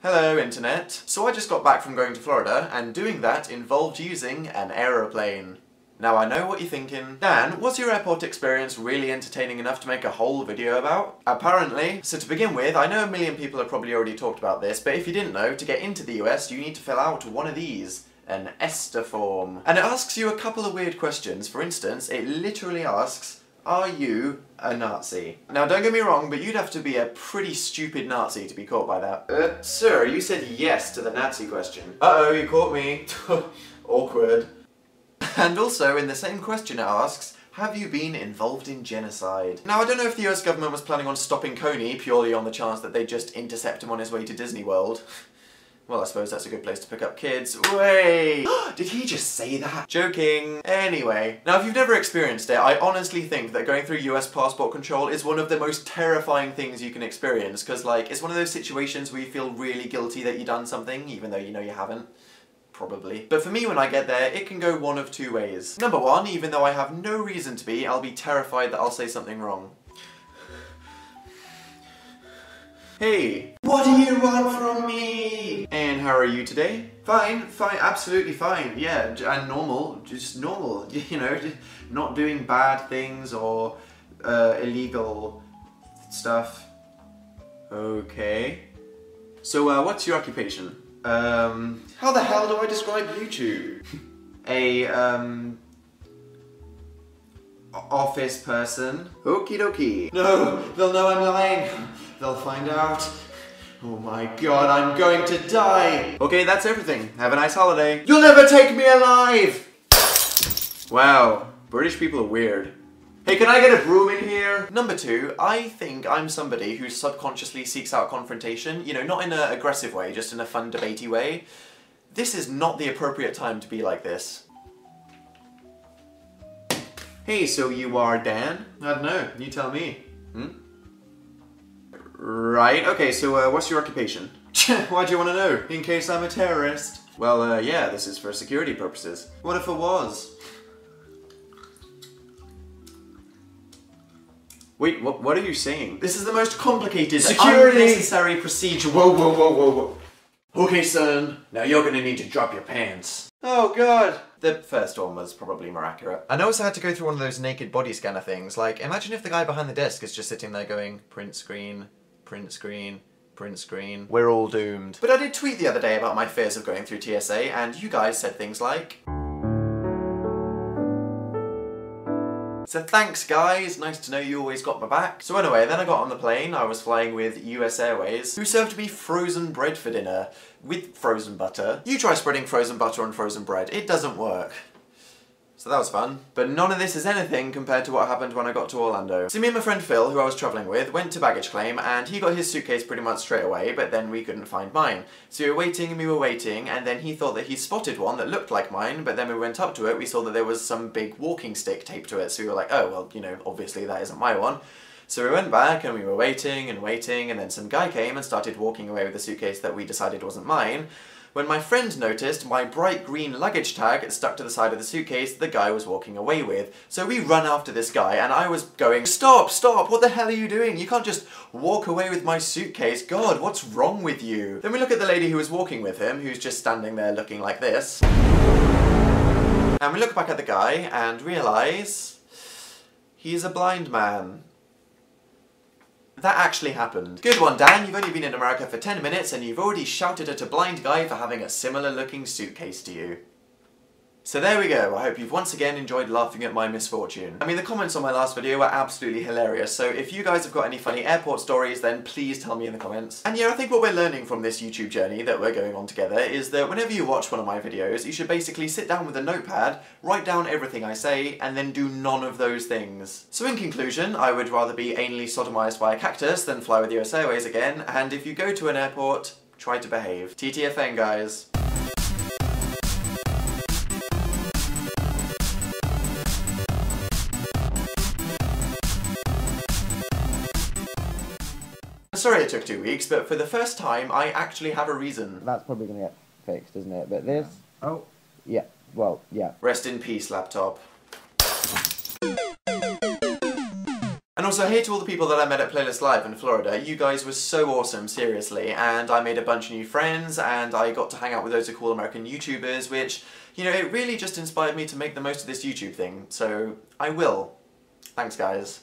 Hello, Internet. So I just got back from going to Florida, and doing that involved using an aeroplane. Now I know what you're thinking. Dan, was your airport experience really entertaining enough to make a whole video about? Apparently. So to begin with, I know a million people have probably already talked about this, but if you didn't know, to get into the US, you need to fill out one of these. An Este form. And it asks you a couple of weird questions. For instance, it literally asks, are you a Nazi? Now don't get me wrong, but you'd have to be a pretty stupid Nazi to be caught by that. Sir, you said yes to the Nazi question. Uh-oh, you caught me. Awkward. And also, in the same question it asks, have you been involved in genocide? Now I don't know if the US government was planning on stopping Coney purely on the chance that they'd just intercept him on his way to Disney World. Well, I suppose that's a good place to pick up kids. Wait! Did he just say that? Joking. Anyway. Now, if you've never experienced it, I honestly think that going through US passport control is one of the most terrifying things you can experience, because, like, it's one of those situations where you feel really guilty that you've done something, even though you know you haven't. Probably. But for me, when I get there, it can go one of two ways. Number one, even though I have no reason to be, I'll be terrified that I'll say something wrong. Hey, what do you want from me? And how are you today? Fine, absolutely fine. Yeah, and normal, just normal. You know, just not doing bad things or illegal stuff. Okay. So, what's your occupation? How the hell do I describe YouTube? Office person. Okie dokie. No, they'll know I'm lying. They'll find out. Oh my god, I'm going to die! Okay, that's everything. Have a nice holiday. You'll never take me alive! Wow, British people are weird. Hey, can I get a broom in here? Number two, I think I'm somebody who subconsciously seeks out confrontation. You know, not in an aggressive way, just in a fun, debatey way. This is not the appropriate time to be like this. Hey, so you are Dan? I don't know, you tell me. Right, okay, so what's your occupation? Why do you want to know? In case I'm a terrorist? Well, yeah, this is for security purposes. What if it was? Wait, what are you saying? This is the most complicated, unnecessary procedure. Whoa. Okay, son, now you're gonna need to drop your pants. Oh god! The first one was probably more accurate. I noticed I had to go through one of those naked body scanner things. Like, imagine if the guy behind the desk is just sitting there going, print screen, print screen, print screen. We're all doomed. But I did tweet the other day about my fears of going through TSA, and you guys said things like, so thanks guys, nice to know you always got my back. So anyway, then I got on the plane, I was flying with US Airways, who served me frozen bread for dinner, with frozen butter. You try spreading frozen butter on frozen bread, it doesn't work. So that was fun. But none of this is anything compared to what happened when I got to Orlando. So me and my friend Phil, who I was travelling with, went to baggage claim, and he got his suitcase pretty much straight away, but then we couldn't find mine. So we were waiting, and then he thought that he spotted one that looked like mine, but then we went up to it, we saw that there was some big walking stick taped to it, so we were like, oh, well, you know, obviously that isn't my one. So we went back, and we were waiting, and then some guy came and started walking away with the suitcase that we decided wasn't mine. When my friend noticed my bright green luggage tag stuck to the side of the suitcase the guy was walking away with. So we run after this guy, and I was going, stop, what the hell are you doing? You can't just walk away with my suitcase. God, what's wrong with you? Then we look at the lady who was walking with him, who's just standing there looking like this. And we look back at the guy and realise he's a blind man. That actually happened. Good one, Dan. You've only been in America for 10 minutes and you've already shouted at a blind guy for having a similar looking suitcase to you. So there we go. I hope you've once again enjoyed laughing at my misfortune. I mean, the comments on my last video were absolutely hilarious, so if you guys have got any funny airport stories, then please tell me in the comments. And yeah, I think what we're learning from this YouTube journey that we're going on together is that whenever you watch one of my videos, you should basically sit down with a notepad, write down everything I say, and then do none of those things. So in conclusion, I would rather be anally sodomized by a cactus than fly with US Airways again, and if you go to an airport, try to behave. TTFN, guys. Sorry it took 2 weeks, but for the first time, I actually have a reason. That's probably going to get fixed, isn't it? But this... Oh. Yeah, well, yeah. Rest in peace, laptop. And also, hey to all the people that I met at Playlist Live in Florida. You guys were so awesome, seriously, and I made a bunch of new friends, and I got to hang out with those cool American YouTubers, which, you know, it really just inspired me to make the most of this YouTube thing, so I will. Thanks, guys.